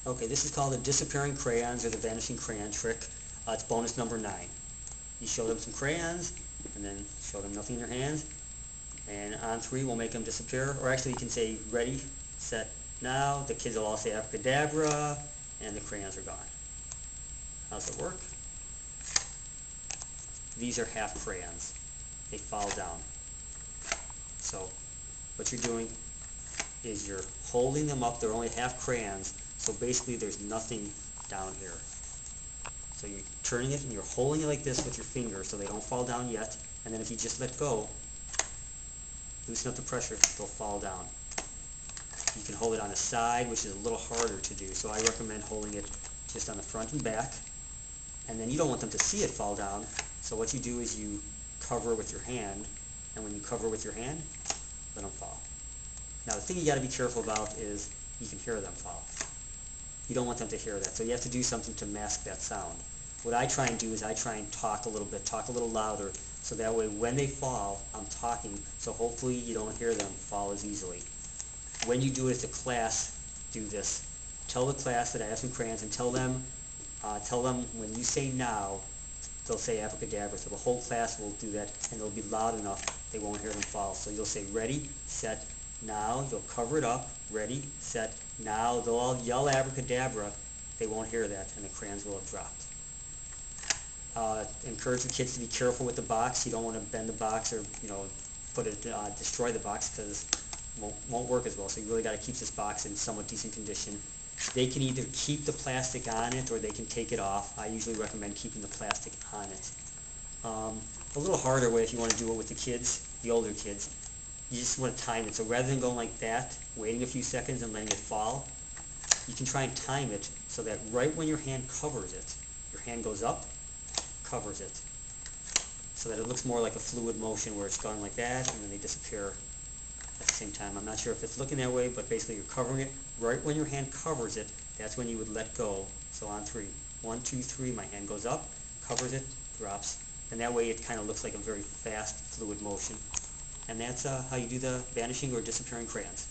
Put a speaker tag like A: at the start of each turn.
A: Okay, this is called the disappearing crayons or the vanishing crayon trick. It's bonus number 9. You show them some crayons and then show them nothing in your hands, and on 3 we'll make them disappear. Or actually you can say ready, set, now. The kids will all say abracadabra and the crayons are gone. How's it work? These are half crayons. They fall down. So what you're doing is you're holding them up. They're only half crayons, so basically there's nothing down here. So you're turning it and you're holding it like this with your finger so they don't fall down yet, and then if you just let go, loosen up the pressure, they'll fall down. You can hold it on the side, which is a little harder to do, so I recommend holding it just on the front and back. And then you don't want them to see it fall down, so what you do is you cover it with your hand, and when you cover it with your hand, let them fall. Now the thing you got to be careful about is you can hear them fall. You don't want them to hear that, so you have to do something to mask that sound. What I try and do is I try and talk a little bit, talk a little louder, so that way when they fall, I'm talking, so hopefully you don't hear them fall as easily. When you do it as a class, do this. Tell the class that I have some crayons, and tell them when you say now, they'll say abracadabra, so the whole class will do that, and they'll be loud enough they won't hear them fall. So you'll say ready, set, now. You'll cover it up, ready, set, now. They'll all yell abracadabra, they won't hear that, and the crayons will have dropped. Encourage the kids to be careful with the box. You don't want to bend the box or destroy the box, because it won't work as well. So you really got to keep this box in somewhat decent condition. They can either keep the plastic on it or they can take it off. I usually recommend keeping the plastic on it. A little harder way if you want to do it with the kids, the older kids, you just want to time it. So rather than going like that, waiting a few seconds and letting it fall, you can try and time it so that right when your hand covers it, your hand goes up, covers it, so that it looks more like a fluid motion where it's going like that and then they disappear at the same time. I'm not sure if it's looking that way, but basically you're covering it. Right when your hand covers it, that's when you would let go. So on 3. 1, 2, 3, my hand goes up, covers it, drops. And that way it kind of looks like a very fast, fluid motion. And that's how you do the vanishing or disappearing crayons.